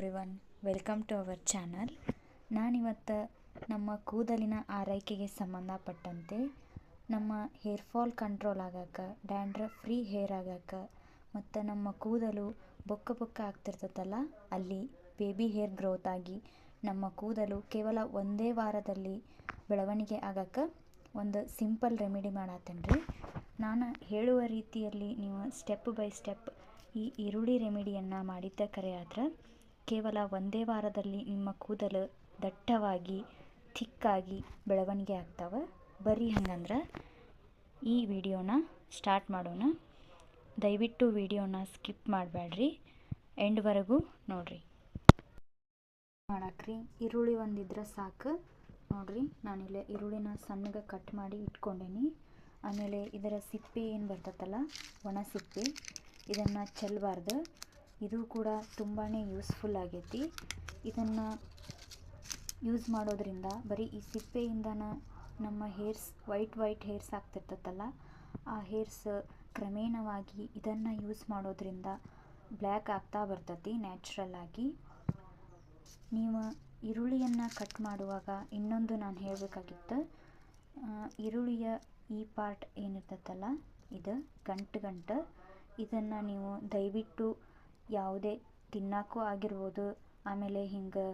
Everyone, welcome to our channel. ನಾನಿವತ್ತು ನಮ್ಮ ಕೂದಲಿನ ಆರೈಕೆಗೆ ಸಂಬಂಧಪಟ್ಟಂತೆ ನಮ್ಮ ಹೇರ್ ಫಾಲ್ ಕಂಟ್ರೋಲ್ ಆಗಕ್ಕೆ, ಡ್ಯಾಂಡ್ರಫ್ ಫ್ರೀ ಹೇರ್ ಆಗಕ್ಕೆ ಮತ್ತು ನಮ್ಮ ಕೂದಲು ಬೊಕ್ಕ ಬೊಕ್ಕ ಆಗ್ತಿರ್ತೈತಲ್ಲ ಅಲ್ಲಿ ಬೇಬಿ ಹೇರ್ ಗ್ರೋತ್ ಆಗಿ ನಮ್ಮ ಕೂದಲು ಕೇವಲ ಒಂದೇ ವಾರದಲ್ಲಿ ಬೆಳವಣಿಗೆ ಆಗಕ್ಕೆ ಒಂದು ಸಿಂಪಲ್ ರೆಮಿಡಿ ಮಾಡತ್ತೇನೆ ರೀ. ನಾನು ಹೇಳುವ ರೀತಿಯಲ್ಲಿ ನೀವು ಸ್ಟೆಪ್ ಬೈ ಸ್ಟೆಪ್ ಈ ಈರುಳ್ಳಿ ರೆಮಿಡಿಯನ್ನು ಮಾಡಿದ್ದ ಕರೆ ಆದ್ರೆ ಕೇವಲ ಒಂದೇ ವಾರದಲ್ಲಿ ನಿಮ್ಮ ಕೂದಲು ದಟ್ಟವಾಗಿ ಥಿಕ್ಕಾಗಿ ಬೆಳವಣಿಗೆ ಆಗ್ತಾವೆ. ಬರೀ ಹಂಗಂದ್ರೆ ಈ ವಿಡಿಯೋನ ಸ್ಟಾರ್ಟ್ ಮಾಡೋಣ. ದಯವಿಟ್ಟು ವಿಡಿಯೋನ ಸ್ಕಿಪ್ ಮಾಡಬೇಡ್ರಿ, ಎಂಡ್ವರೆಗೂ ನೋಡ್ರಿ. ಮಾಡಾಕ್ರಿ ಈರುಳ್ಳಿ ಒಂದಿದ್ರೆ ಸಾಕು. ನೋಡ್ರಿ, ನಾನಿಲ್ಲೇ ಈರುಳ್ಳಿನ ಸಣ್ಣಗೆ ಕಟ್ ಮಾಡಿ ಇಟ್ಕೊಂಡೇನಿ. ಆಮೇಲೆ ಇದರ ಸಿಪ್ಪೆ ಏನು ಬರ್ತೈತಲ್ಲ, ಒಣ ಸಿಪ್ಪೆ, ಇದನ್ನು ಚೆಲ್ಲಬಾರ್ದು. ಇದು ಕೂಡ ತುಂಬಾ ಯೂಸ್ಫುಲ್ ಆಗೈತಿ. ಇದನ್ನು ಯೂಸ್ ಮಾಡೋದ್ರಿಂದ ಬರೀ ಈ ಸಿಪ್ಪೆಯಿಂದನ ನಮ್ಮ ಹೇರ್ಸ್ ವೈಟ್ ಹೇರ್ಸ್ ಆಗ್ತಿರ್ತೈತಲ್ಲ, ಆ ಹೇರ್ಸ್ ಕ್ರಮೇಣವಾಗಿ ಇದನ್ನು ಯೂಸ್ ಮಾಡೋದ್ರಿಂದ ಬ್ಲ್ಯಾಕ್ ಆಗ್ತಾ ಬರ್ತೈತಿ ನ್ಯಾಚುರಲ್ ಆಗಿ. ನೀವು ಈರುಳ್ಳಿಯನ್ನು ಕಟ್ ಮಾಡುವಾಗ ಇನ್ನೊಂದು ನಾನು ಹೇಳಬೇಕಾಗಿತ್ತು, ಈರುಳ್ಳಿಯ ಈ ಪಾರ್ಟ್ ಏನಿರ್ತೈತಲ್ಲ, ಇದು ಗಂಟು ಇದನ್ನು ನೀವು ದಯವಿಟ್ಟು ಯಾವುದೇ ತಿನ್ನೋಕ್ಕೂ ಆಗಿರ್ಬೋದು, ಆಮೇಲೆ ಹಿಂಗೆ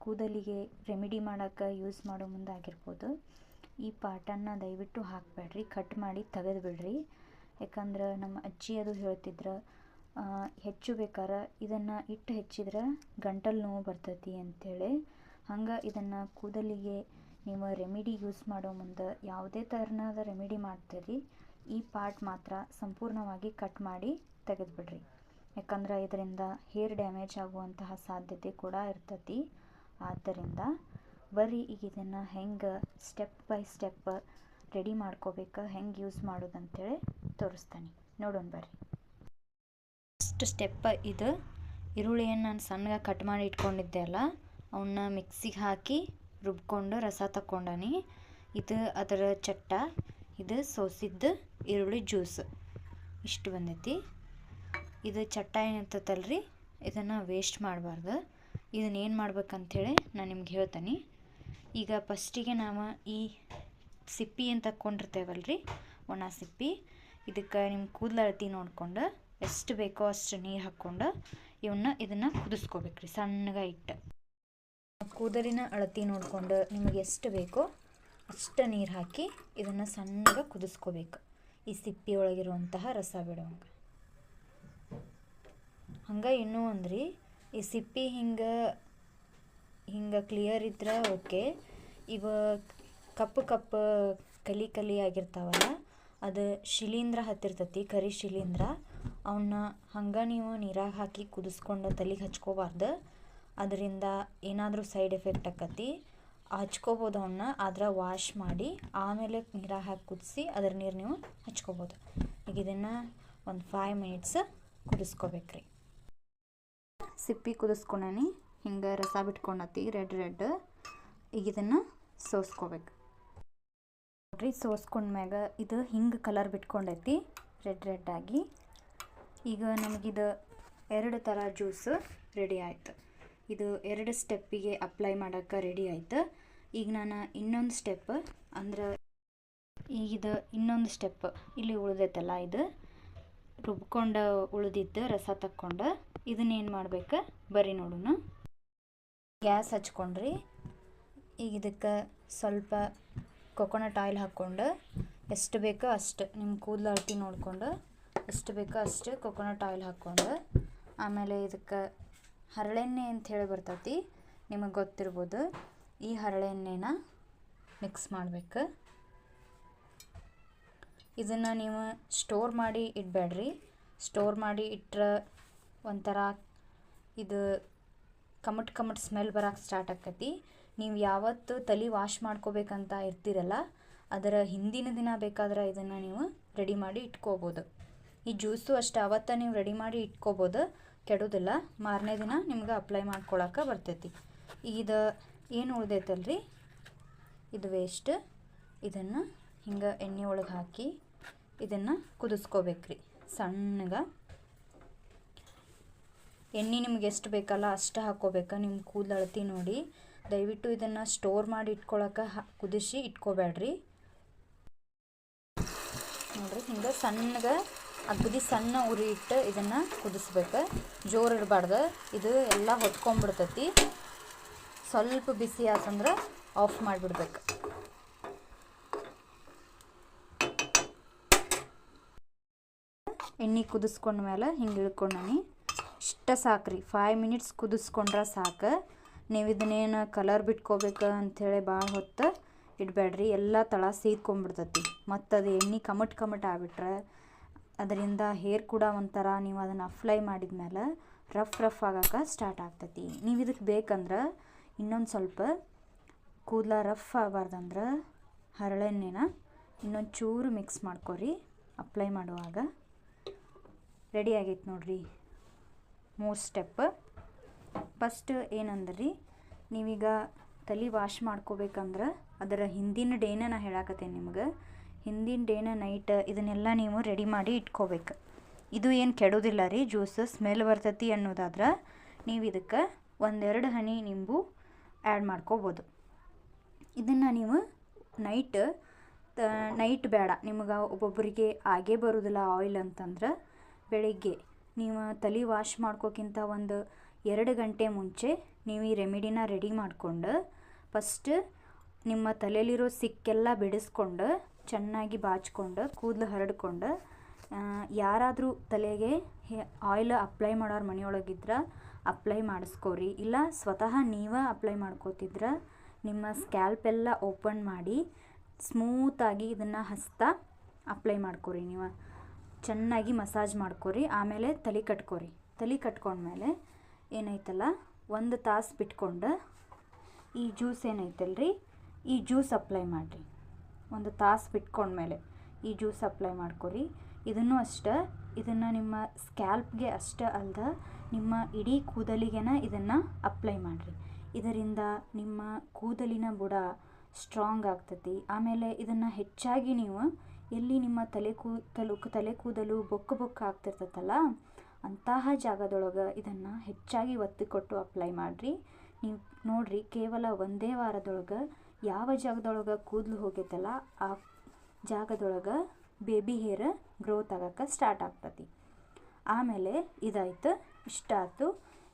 ಕೂದಲಿಗೆ ರೆಮಿಡಿ ಮಾಡೋಕ್ಕೆ ಯೂಸ್ ಮಾಡೋ ಮುಂದೆ ಆಗಿರ್ಬೋದು, ಈ ಪಾರ್ಟನ್ನು ದಯವಿಟ್ಟು ಹಾಕಬೇಡ್ರಿ, ಕಟ್ ಮಾಡಿ ತೆಗೆದು ಬಿಡ್ರಿ. ಯಾಕಂದ್ರೆ ನಮ್ಮ ಅಜ್ಜಿ ಅದು ಹೇಳ್ತಿದ್ರು, ಹೆಚ್ಚು ಬೇಕಾರೆ ಇದನ್ನು ಇಟ್ಟು ಹೆಚ್ಚಿದ್ರೆ ಗಂಟಲು ನೋವು ಬರ್ತೈತಿ ಅಂಥೇಳಿ. ಹಂಗೆ ಇದನ್ನು ಕೂದಲಿಗೆ ನೀವು ರೆಮಿಡಿ ಯೂಸ್ ಮಾಡೋ ಮುಂದೆ ಯಾವುದೇ ಥರನಾದ ರೆಮಿಡಿ ಮಾಡ್ತೀರಿ, ಈ ಪಾರ್ಟ್ ಮಾತ್ರ ಸಂಪೂರ್ಣವಾಗಿ ಕಟ್ ಮಾಡಿ ತೆಗೆದುಬಿಡ್ರಿ. ಯಾಕಂದ್ರೆ ಇದರಿಂದ ಹೇರ್ ಡ್ಯಾಮೇಜ್ ಆಗುವಂತಹ ಸಾಧ್ಯತೆ ಕೂಡ ಇರ್ತೈತಿ. ಆದ್ದರಿಂದ ಬರ್ರಿ ಈಗ ಇದನ್ನು ಹೆಂಗೆ ಸ್ಟೆಪ್ ಬೈ ಸ್ಟೆಪ್ ರೆಡಿ ಮಾಡ್ಕೋಬೇಕು, ಹೆಂಗೆ ಯೂಸ್ ಮಾಡೋದಂತೇಳಿ ತೋರಿಸ್ತಾನೆ, ನೋಡೋಣ ಬರ್ರಿ. ಫಸ್ಟ್ ಸ್ಟೆಪ್ ಇದು. ಈರುಳ್ಳಿಯನ್ನು ನಾನು ಸಣ್ಣಗೆ ಕಟ್ ಮಾಡಿ ಇಟ್ಕೊಂಡಿದ್ದೆ ಅಲ್ಲ, ಅವನ್ನ ಮಿಕ್ಸಿಗೆ ಹಾಕಿ ರುಬ್ಕೊಂಡು ರಸ ತಗೊಂಡನಿ. ಇದು ಅದರ ಚಟ್ಟ, ಇದು ಸೋಸಿದ್ದು ಈರುಳ್ಳಿ ಜ್ಯೂಸ್, ಇಷ್ಟು ಬಂದೈತಿ. ಇದು ಚಟ್ಟ ಏನಿರ್ತೈತಲ್ರಿ, ಇದನ್ನು ವೇಸ್ಟ್ ಮಾಡಬಾರ್ದು. ಇದನ್ನೇನು ಮಾಡ್ಬೇಕಂಥೇಳಿ ನಾನು ನಿಮ್ಗೆ ಹೇಳ್ತೀನಿ. ಈಗ ಫಸ್ಟಿಗೆ ನಾವು ಈ ಸಿಪ್ಪಿ ಏನು ತಗೊಂಡಿರ್ತೇವಲ್ರಿ, ಒಣ ಸಿಪ್ಪಿ, ಇದಕ್ಕೆ ನಿಮ್ಮ ಕೂದಲು ಅಳತೆ ನೋಡಿಕೊಂಡು ಎಷ್ಟು ಬೇಕೋ ಅಷ್ಟು ನೀರು ಹಾಕ್ಕೊಂಡು ಇದನ್ನು ಕುದಿಸ್ಕೋಬೇಕ್ರಿ ಸಣ್ಣಗೆ ಇಟ್ಟು. ಕೂದಲಿನ ಅಳತೆ ನೋಡಿಕೊಂಡು ನಿಮಗೆ ಎಷ್ಟು ಬೇಕೋ ಅಷ್ಟು ನೀರು ಹಾಕಿ ಇದನ್ನು ಸಣ್ಣಗೆ ಕುದಿಸ್ಕೋಬೇಕು, ಈ ಸಿಪ್ಪಿ ಒಳಗಿರುವಂತಹ ರಸ ಬಿಡುವಂಗೆ. ಹಂಗೆ ಇನ್ನೂ ಅಂದ್ರಿ, ಈ ಸಿಪ್ಪಿ ಹಿಂಗೆ ಕ್ಲಿಯರ್ ಇದ್ರೆ ಓಕೆ. ಇವ ಕಪ್ಪು ಕಲಿ ಆಗಿರ್ತಾವಲ್ಲ, ಅದು ಶಿಲೀಂಧ್ರ ಹತ್ತಿರ್ತೈತಿ, ಕರಿ ಶಿಲೀಂಧ್ರ. ಅವನ್ನ ಹಂಗೆ ನೀವು ನೀರಾಗ ಹಾಕಿ ಕುದಿಸ್ಕೊಂಡು ತಲೆಗೆ ಹಚ್ಕೋಬಾರ್ದು. ಅದರಿಂದ ಏನಾದರೂ ಸೈಡ್ ಎಫೆಕ್ಟ್ ಆಕತಿ. ಹಚ್ಕೋಬೋದು ಅವನ್ನ, ಆದ್ರೆ ವಾಶ್ ಮಾಡಿ ಆಮೇಲೆ ನೀರಾಗ ಹಾಕಿ ಕುದಿಸಿ ಅದರ ನೀರು ನೀವು ಹಚ್ಕೋಬೋದು. ಈಗ ಇದನ್ನು ಒಂದು 5 ಮಿನಿಟ್ಸ್ ಕುದಿಸ್ಕೋಬೇಕ್ರಿ. ಸಿಪ್ಪಿ ಕುದಿಸ್ಕೊಂಡನಿ, ಹಿಂಗೆ ರಸ ಬಿಟ್ಕೊಂಡತಿ ರೆಡ್. ಈಗ ಇದನ್ನು ಸೋಸ್ಕೋಬೇಕು ನೋಡ್ರಿ. ಸೋಸ್ಕೊಂಡ್ಮ್ಯಾಗ ಇದು ಹಿಂಗೆ ಕಲರ್ ಬಿಟ್ಕೊಂಡೈತಿ ರೆಡ್ ಆಗಿ. ಈಗ ನಮಗಿದು 2 ಥರ ಜ್ಯೂಸು ರೆಡಿ ಆಯ್ತು. ಇದು 2 ಸ್ಟೆಪ್ಪಿಗೆ ಅಪ್ಲೈ ಮಾಡೋಕ್ಕೆ ರೆಡಿ ಆಯ್ತು. ಈಗ ನಾನು ಇನ್ನೊಂದು ಸ್ಟೆಪ್ ಅಂದ್ರೆ, ಈಗಿದು ಇನ್ನೊಂದು ಸ್ಟೆಪ್ ಇಲ್ಲಿ ಉಳಿದೈತಲ್ಲ, ಇದು ರುಬ್ಕೊಂಡು ಉಳಿದಿದ್ದು ರಸ ತಕ್ಕೊಂಡು ಇದನ್ನೇನು ಮಾಡ್ಬೇಕು ಬರ್ರಿ ನೋಡೋಣ. ಗ್ಯಾಸ್ ಹಚ್ಕೊಂಡ್ರಿ. ಈಗ ಇದಕ್ಕೆ ಸ್ವಲ್ಪ ಕೊಕೊನಟ್ ಆಯಿಲ್ ಹಾಕ್ಕೊಂಡು ಎಷ್ಟು ಬೇಕೋ ಅಷ್ಟು ನಿಮ್ಮ ಕೂದಲು ಅಳತೆ ನೋಡಿಕೊಂಡು ಎಷ್ಟು ಬೇಕೋ ಅಷ್ಟು ಕೊಕೊನಟ್ ಆಯಿಲ್ ಹಾಕ್ಕೊಂಡು, ಆಮೇಲೆ ಇದಕ್ಕೆ ಹರಳೆಣ್ಣೆ ಅಂತ ಹೇಳಿ ಬರ್ತೈತಿ, ನಿಮಗೆ ಗೊತ್ತಿರ್ಬೋದು. ಈ ಹರಳೆಣ್ಣೆನ ಮಿಕ್ಸ್ ಮಾಡಬೇಕು. ಇದನ್ನು ನೀವು ಸ್ಟೋರ್ ಮಾಡಿ ಇಡಬೇಡ್ರಿ. ಸ್ಟೋರ್ ಮಾಡಿ ಇಟ್ಟರೆ ಒಂಥರ ಇದು ಕಮಟ್ ಸ್ಮೆಲ್ ಬರೋಕ್ಕೆ ಸ್ಟಾರ್ಟ್ ಆಕತಿ. ನೀವು ಯಾವತ್ತು ತಲೆ ವಾಶ್ ಮಾಡ್ಕೋಬೇಕಂತ ಇರ್ತೀರಲ್ಲ, ಅದರ ಹಿಂದಿನ ದಿನ ಬೇಕಾದ್ರೆ ಇದನ್ನು ನೀವು ರೆಡಿ ಮಾಡಿ ಇಟ್ಕೋಬೋದು. ಈ ಜ್ಯೂಸು ಅಷ್ಟೇ, ಅವತ್ತು ನೀವು ರೆಡಿ ಮಾಡಿ ಇಟ್ಕೋಬೋದು, ಕೆಡೋದಿಲ್ಲ. ಮಾರನೇ ದಿನ ನಿಮ್ಗೆ ಅಪ್ಲೈ ಮಾಡ್ಕೊಳಕ್ಕೆ ಬರ್ತೈತಿ. ಇದು ಏನು ಉಳ್ದೈತಲ್ರಿ, ಇದು ವೇಸ್ಟ್. ಇದನ್ನು ಹಿಂಗೆ ಎಣ್ಣೆ ಒಳಗೆ ಹಾಕಿ ಇದನ್ನು ಕುದಿಸ್ಕೋಬೇಕ್ರಿ ಸಣ್ಣಗೆ. ಎಣ್ಣೆ ನಿಮ್ಗೆ ಎಷ್ಟು ಬೇಕಲ್ಲ ಅಷ್ಟು ಹಾಕ್ಕೋಬೇಕು. ನಿಮ್ಮ ಕೂದಲು ಅಳತಿ ನೋಡಿ. ದಯವಿಟ್ಟು ಇದನ್ನು ಸ್ಟೋರ್ ಮಾಡಿ ಇಟ್ಕೊಳಕ್ಕೆ ಕುದಿಸಿ ಇಟ್ಕೋಬೇಡ್ರಿ. ನೋಡಿರಿ ಹಿಂಗೆ ಸಣ್ಣಗೆ ಅಗದಿ ಸಣ್ಣ ಉರಿ ಇಟ್ಟು ಇದನ್ನು ಕುದಿಸ್ಬೇಕು. ಜೋರು ಇರಬಾರ್ದು, ಇದು ಎಲ್ಲ ಹೊತ್ಕೊಂಡ್ಬಿಡ್ತೈತಿ. ಸ್ವಲ್ಪ ಬಿಸಿ ಆತಂದ್ರೆ ಆಫ್ ಮಾಡಿಬಿಡ್ಬೇಕು. ಎಣ್ಣೆ ಕುದಿಸ್ಕೊಂಡ್ಮೇಲೆ ಹಿಂಗೆ ಇಳ್ಕೊಂಡೀನಿ. ಇಷ್ಟ ಸಾಕ್ರಿ, 5 ಮಿನಿಟ್ಸ್ ಕುದಿಸ್ಕೊಂಡ್ರೆ ಸಾಕು. ನೀವು ಇದನ್ನೇನು ಕಲರ್ ಬಿಟ್ಕೋಬೇಕು ಅಂಥೇಳಿ ಭಾಳ ಹೊತ್ತು ಇಡಬೇಡ್ರಿ, ಎಲ್ಲ ತಳ ಸೀದ್ಕೊಂಡ್ಬಿಡ್ತೈತಿ. ಮತ್ತು ಅದು ಎಣ್ಣೆ ಕಮಟ್ ಆಗ್ಬಿಟ್ರೆ ಅದರಿಂದ ಹೇರ್ ಕೂಡ ಒಂಥರ ನೀವು ಅದನ್ನು ಅಪ್ಲೈ ಮಾಡಿದ್ಮೇಲೆ ರಫ್ ಆಗಕ್ಕೆ ಸ್ಟಾರ್ಟ್ ಆಗ್ತೈತಿ. ನೀವು ಇದಕ್ಕೆ ಬೇಕಂದ್ರೆ ಇನ್ನೊಂದು ಸ್ವಲ್ಪ ಕೂದಲ ರಫ್ ಆಗಬಾರ್ದಂದ್ರೆ ಹರಳೆಣ್ಣೆನ ಇನ್ನೊಂದು ಚೂರು ಮಿಕ್ಸ್ ಮಾಡ್ಕೊರಿ ಅಪ್ಲೈ ಮಾಡುವಾಗ. ರೆಡಿ ಆಗೈತೆ ನೋಡ್ರಿ 3 ಸ್ಟೆಪ್. ಫಸ್ಟ್ ಏನಂದ್ರಿ, ನೀವೀಗ ತಲೆ ವಾಶ್ ಮಾಡ್ಕೋಬೇಕಂದ್ರೆ ಅದರ ಹಿಂದಿನ ಡೇನ ನಾ ಹೇಳಾಕತ್ತೇನೆ ನಿಮ್ಗೆ. ಹಿಂದಿನ ಡೇನ ನೈಟ್ ಇದನ್ನೆಲ್ಲ ನೀವು ರೆಡಿ ಮಾಡಿ ಇಟ್ಕೋಬೇಕು. ಇದು ಏನು ಕೆಡೋದಿಲ್ಲ ರೀ, ಜ್ಯೂಸ್ ಸ್ಮೆಲ್ ಬರ್ತೈತಿ ಅನ್ನೋದಾದ್ರೆ ನೀವು ಇದಕ್ಕೆ 1-2 ಹನಿ ನಿಂಬು ಆ್ಯಡ್ ಮಾಡ್ಕೋಬೋದು. ಇದನ್ನು ನೀವು ನೈಟ್ ಬೇಡ, ನಿಮ್ಗೆ ಒಬ್ಬೊಬ್ಬರಿಗೆ ಆಗೇ ಬರೋದಿಲ್ಲ ಆಯಿಲ್ ಅಂತಂದ್ರೆ ಬೆಳಿಗ್ಗೆ ನೀವು ತಲೆ ವಾಶ್ ಮಾಡ್ಕೋಕ್ಕಿಂತ 1-2 ಗಂಟೆ ಮುಂಚೆ ನೀವು ಈ ರೆಮಿಡಿನ ರೆಡಿ ಮಾಡಿಕೊಂಡು ಫಸ್ಟ್ ನಿಮ್ಮ ತಲೆಯಲ್ಲಿರೋ ಸಿಕ್ಕೆಲ್ಲ ಬಿಡಿಸ್ಕೊಂಡು ಚೆನ್ನಾಗಿ ಬಾಚ್ಕೊಂಡು ಕೂದಲು ಹರಡ್ಕೊಂಡು, ಯಾರಾದರೂ ತಲೆಗೆ ಆಯಿಲ್ ಅಪ್ಲೈ ಮಾಡೋರು ಮನೆಯೊಳಗಿದ್ರೆ ಅಪ್ಲೈ ಮಾಡಿಸ್ಕೋರಿ. ಇಲ್ಲ ಸ್ವತಃ ನೀವೇ ಅಪ್ಲೈ ಮಾಡ್ಕೋತಿದ್ರೆ ನಿಮ್ಮ ಸ್ಕ್ಯಾಲ್ಪೆಲ್ಲ ಓಪನ್ ಮಾಡಿ ಸ್ಮೂತಾಗಿ ಇದನ್ನು ಹಸ್ತಾ ಅಪ್ಲೈ ಮಾಡ್ಕೋರಿ. ನೀವು ಚೆನ್ನಾಗಿ ಮಸಾಜ್ ಮಾಡ್ಕೊರಿ. ಆಮೇಲೆ ತಲೆ ಕಟ್ಕೊರಿ. ತಲೆ ಕಟ್ಕೊಂಡ್ಮೇಲೆ ಏನೈತಲ್ಲ 1 ತಾಸು ಬಿಟ್ಕೊಂಡು ಈ ಜ್ಯೂಸ್ ಏನೈತಲ್ರಿ ಈ ಜ್ಯೂಸ್ ಅಪ್ಲೈ ಮಾಡಿರಿ. 1 ತಾಸು ಬಿಟ್ಕೊಂಡ್ಮೇಲೆ ಈ ಜ್ಯೂಸ್ ಅಪ್ಲೈ ಮಾಡ್ಕೊರಿ. ಇದನ್ನು ಅಷ್ಟೇ, ಇದನ್ನು ನಿಮ್ಮ ಸ್ಕ್ಯಾಲ್ಪ್ಗೆ ಅಷ್ಟೇ ಅಲ್ದ ನಿಮ್ಮ ಇಡೀ ಕೂದಲಿಗೆನ ಇದನ್ನು ಅಪ್ಲೈ ಮಾಡಿರಿ. ಇದರಿಂದ ನಿಮ್ಮ ಕೂದಲಿನ ಬುಡ ಸ್ಟ್ರಾಂಗ್ ಆಗ್ತೈತಿ. ಆಮೇಲೆ ಇದನ್ನು ಹೆಚ್ಚಾಗಿ ನೀವು ಎಲ್ಲಿ ನಿಮ್ಮ ತಲೆ ಕೂದಲು ಬೊಕ್ಕ ಆಗ್ತಿರ್ತೈತಲ್ಲ ಅಂತಹ ಜಾಗದೊಳಗೆ ಇದನ್ನು ಹೆಚ್ಚಾಗಿ ಒತ್ತಿ ಕೊಟ್ಟು ಅಪ್ಲೈ ಮಾಡಿರಿ. ನೀವು ನೋಡಿರಿ, ಕೇವಲ 1 ವಾರದೊಳಗೆ ಯಾವ ಜಾಗದೊಳಗೆ ಕೂದಲು ಹೋಗೈತಲ್ಲ ಆ ಜಾಗದೊಳಗೆ ಬೇಬಿ ಹೇರ್ ಗ್ರೋತ್ ಆಗೋಕ್ಕೆ ಸ್ಟಾರ್ಟ್ ಆಗ್ತೈತಿ. ಆಮೇಲೆ ಇದಾಯ್ತು, ಇಷ್ಟ ಆಯ್ತು.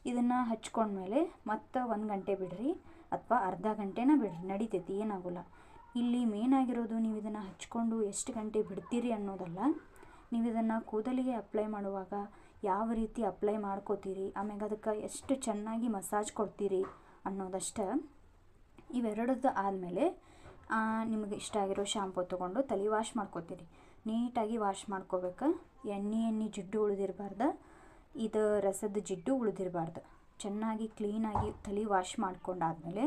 ಇದನ್ನು ಹಚ್ಕೊಂಡ್ಮೇಲೆ ಮತ್ತೆ 1 ಗಂಟೆ ಬಿಡ್ರಿ ಅಥವಾ ಅರ್ಧ ಗಂಟೆನ ಬಿಡ್ರಿ, ನಡಿತೈತಿ, ಏನಾಗೋಲ್ಲ. ಇಲ್ಲಿ ಮೇನ್ ಆಗಿರೋದು ನೀವು ಇದನ್ನು ಹಚ್ಕೊಂಡು ಎಷ್ಟು ಗಂಟೆ ಬಿಡ್ತೀರಿ ಅನ್ನೋದಲ್ಲ, ನೀವು ಇದನ್ನು ಕೂದಲಿಗೆ ಅಪ್ಲೈ ಮಾಡುವಾಗ ಯಾವ ರೀತಿ ಅಪ್ಲೈ ಮಾಡ್ಕೋತೀರಿ, ಆಮೇಲೆ ಅದಕ್ಕೆ ಎಷ್ಟು ಚೆನ್ನಾಗಿ ಮಸಾಜ್ ಕೊಡ್ತೀರಿ ಅನ್ನೋದಷ್ಟೇ. ಇವೆರಡದ್ದು ಆದಮೇಲೆ ನಿಮಗೆ ಇಷ್ಟ ಆಗಿರೋ ಶಾಂಪೂ ತೊಗೊಂಡು ತಲೆ ವಾಶ್ ಮಾಡ್ಕೋತೀರಿ. ನೀಟಾಗಿ ವಾಶ್ ಮಾಡ್ಕೋಬೇಕು. ಎಣ್ಣೆ ಜಿಡ್ಡು ಉಳಿದಿರಬಾರ್ದು, ಇದು ರಸದ ಜಿಡ್ಡು ಉಳಿದಿರಬಾರ್ದು. ಚೆನ್ನಾಗಿ ಕ್ಲೀನಾಗಿ ತಲೆ ವಾಶ್ ಮಾಡ್ಕೊಂಡಾದ್ಮೇಲೆ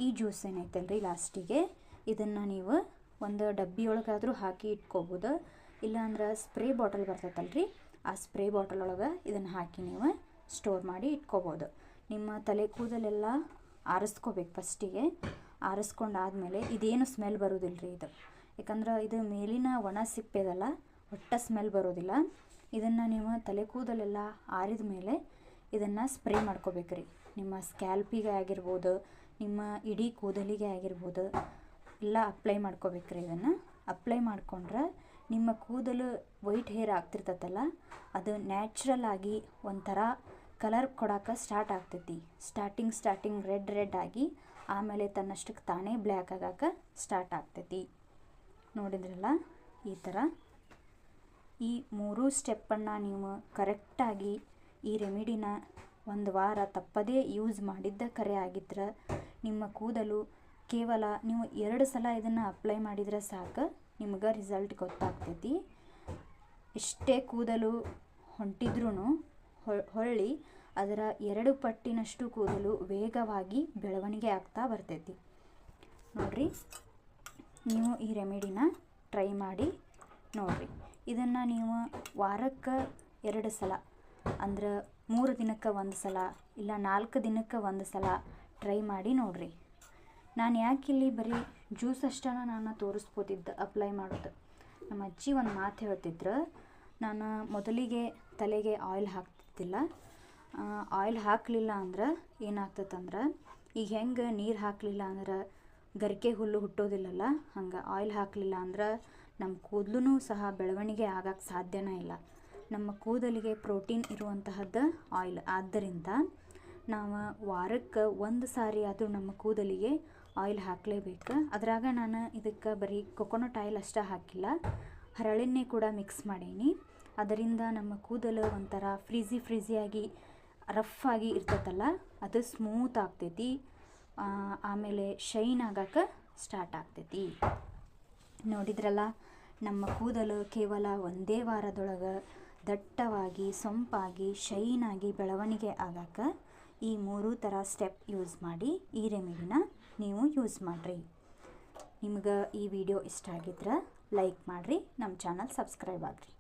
ಈ ಜ್ಯೂಸ್ ಏನೈತಲ್ರಿ ಲಾಸ್ಟಿಗೆ ಇದನ್ನು ನೀವು ಒಂದು ಡಬ್ಬಿಯೊಳಗಾದರೂ ಹಾಕಿ ಇಟ್ಕೋಬೋದು. ಇಲ್ಲಾಂದ್ರೆ ಸ್ಪ್ರೇ ಬಾಟಲ್ ಬರ್ತೈತಲ್ರಿ ಆ ಸ್ಪ್ರೇ ಬಾಟಲ್ ಒಳಗೆ ಇದನ್ನು ಹಾಕಿ ನೀವು ಸ್ಟೋರ್ ಮಾಡಿ ಇಟ್ಕೋಬೋದು. ನಿಮ್ಮ ತಲೆ ಕೂದಲೆಲ್ಲ ಆರಿಸ್ಕೋಬೇಕು. ಫಸ್ಟಿಗೆ ಆರಿಸ್ಕೊಂಡಾದ್ಮೇಲೆ ಇದೇನು ಸ್ಮೆಲ್ ಬರೋದಿಲ್ಲ ರೀ ಇದು, ಯಾಕಂದ್ರೆ ಇದು ಮೇಲಿನ ಒಣ ಸಿಪ್ಪೆದಲ್ಲ, ಒಟ್ಟ ಸ್ಮೆಲ್ ಬರೋದಿಲ್ಲ. ಇದನ್ನು ನೀವು ತಲೆ ಕೂದಲೆಲ್ಲ ಆರಿದ ಮೇಲೆ ಇದನ್ನು ಸ್ಪ್ರೇ ಮಾಡ್ಕೋಬೇಕ್ರಿ. ನಿಮ್ಮ ಸ್ಕ್ಯಾಲ್ಪಿಗೆ ಆಗಿರ್ಬೋದು, ನಿಮ್ಮ ಇಡೀ ಕೂದಲಿಗೆ ಆಗಿರ್ಬೋದು, ಎಲ್ಲ ಅಪ್ಲೈ ಮಾಡ್ಕೋಬೇಕ್ರಿ. ಇದನ್ನು ಅಪ್ಲೈ ಮಾಡ್ಕೊಂಡ್ರೆ ನಿಮ್ಮ ಕೂದಲು ವೈಟ್ ಹೇರ್ ಆಗ್ತಿರ್ತೈತಲ್ಲ ಅದು ನ್ಯಾಚುರಲ್ ಆಗಿ ಒಂಥರ ಕಲರ್ ಕೊಡೋಕೆ ಸ್ಟಾರ್ಟ್ ಆಗ್ತೈತಿ. ಸ್ಟಾರ್ಟಿಂಗ್ ರೆಡ್ ಆಗಿ ಆಮೇಲೆ ತನ್ನಷ್ಟಕ್ಕೆ ತಾನೇ ಬ್ಲ್ಯಾಕ್ ಆಗೋಕೆ ಸ್ಟಾರ್ಟ್ ಆಗ್ತೈತಿ. ನೋಡಿದ್ರಲ್ಲ, ಈ ಥರ ಈ 3 ಸ್ಟೆಪ್ಪನ್ನು ನೀವು ಕರೆಕ್ಟಾಗಿ ಈ ರೆಮಿಡಿನ 1 ವಾರ ತಪ್ಪದೇ ಯೂಸ್ ಮಾಡಿದ್ದ ಕರೆ ಆಗಿದ್ರೆ ನಿಮ್ಮ ಕೂದಲು ಕೇವಲ ನೀವು 2 ಸಲ ಇದನ್ನು ಅಪ್ಲೈ ಮಾಡಿದರೆ ಸಾಕು, ನಿಮ್ಗೆ ರಿಸಲ್ಟ್ ಗೊತ್ತಾಗ್ತೈತಿ. ಎಷ್ಟೇ ಕೂದಲು ಹೊಂಟಿದ್ರೂ ಹೊಳ್ಳಿ ಅದರ 2 ಪಟ್ಟಿನಷ್ಟು ಕೂದಲು ವೇಗವಾಗಿ ಬೆಳವಣಿಗೆ ಆಗ್ತಾ ಬರ್ತೈತಿ. ನೋಡಿರಿ, ನೀವು ಈ ರೆಮಿಡಿನ ಟ್ರೈ ಮಾಡಿ ನೋಡಿರಿ. ಇದನ್ನು ನೀವು ವಾರಕ್ಕೆ 2 ಸಲ ಅಂದ್ರೆ 3 ದಿನಕ್ಕೆ 1 ಸಲ ಇಲ್ಲ 4 ದಿನಕ್ಕೆ 1 ಸಲ ಟ್ರೈ ಮಾಡಿ ನೋಡಿರಿ. ನಾನು ಯಾಕಿಲ್ಲಿ ಬರೀ ಜ್ಯೂಸ್ ಅಷ್ಟನ್ನು ನಾನು ತೋರಿಸ್ಬೋದಿದ್ದು ಅಪ್ಲೈ ಮಾಡೋದು. ನಮ್ಮ ಅಜ್ಜಿ ಒಂದು ಮಾತು ಹೇಳ್ತಿದ್ರು, ನಾನು ಮೊದಲಿಗೆ ತಲೆಗೆ ಆಯಿಲ್ ಹಾಕ್ತಿದ್ದಿಲ್ಲ, ಆಯಿಲ್ ಹಾಕಲಿಲ್ಲ ಅಂದ್ರೆ ಏನಾಗ್ತದಂದ್ರೆ, ಈಗ ಹೆಂಗೆ ನೀರು ಹಾಕಲಿಲ್ಲ ಅಂದ್ರೆ ಗರಿಕೆ ಹುಲ್ಲು ಹುಟ್ಟೋದಿಲ್ಲಲ್ಲ, ಹಂಗೆ ಆಯಿಲ್ ಹಾಕಲಿಲ್ಲ ಅಂದ್ರೆ ನಮ್ಮ ಕೂದಲು ಸಹ ಬೆಳವಣಿಗೆ ಆಗಕ್ಕೆ ಸಾಧ್ಯನೇ ಇಲ್ಲ. ನಮ್ಮ ಕೂದಲಿಗೆ ಪ್ರೋಟೀನ್ ಇರುವಂತಹದ್ದು ಆಯಿಲ್. ಆದ್ದರಿಂದ ನಾವು ವಾರಕ್ಕೆ 1 ಸಾರಿ ಆದರೂ ನಮ್ಮ ಕೂದಲಿಗೆ ಆಯಿಲ್ ಹಾಕಲೇಬೇಕು. ಅದ್ರಾಗ ನಾನು ಇದಕ್ಕೆ ಬರೀ ಕೊಕೊನಟ್ ಆಯಿಲ್ ಅಷ್ಟೇ ಹಾಕಿಲ್ಲ, ಹರಳೆಣ್ಣೆ ಕೂಡ ಮಿಕ್ಸ್ ಮಾಡೀನಿ. ಅದರಿಂದ ನಮ್ಮ ಕೂದಲು ಒಂಥರ ಫ್ರೀಝಿಯಾಗಿ ರಫ್ ಆಗಿ ಇರ್ತೈತಲ್ಲ, ಅದು ಸ್ಮೂತ್ ಆಗ್ತೈತಿ. ಆಮೇಲೆ ಶೈನ್ ಆಗಕ್ಕೆ ಸ್ಟಾರ್ಟ್ ಆಗ್ತೈತಿ. ನೋಡಿದ್ರಲ್ಲ, ನಮ್ಮ ಕೂದಲು ಕೇವಲ 1 ವಾರದೊಳಗೆ ದಟ್ಟವಾಗಿ, ಸೊಂಪಾಗಿ, ಶೈನಾಗಿ ಬೆಳವಣಿಗೆ ಆಗಕ್ಕೆ ಈ 3 ಥರ ಸ್ಟೆಪ್ ಯೂಸ್ ಮಾಡಿ ಈ ರೆಮಿಡಿನ ನೀವು ಯೂಸ್ ಮಾಡಿರಿ. ನಿಮ್ಗೆ ಈ ವಿಡಿಯೋ ಇಷ್ಟ ಆಗಿದ್ರೆ ಲೈಕ್ ಮಾಡಿರಿ, ನಮ್ಮ ಚಾನಲ್ ಸಬ್ಸ್ಕ್ರೈಬ್ ಆಗಿರಿ.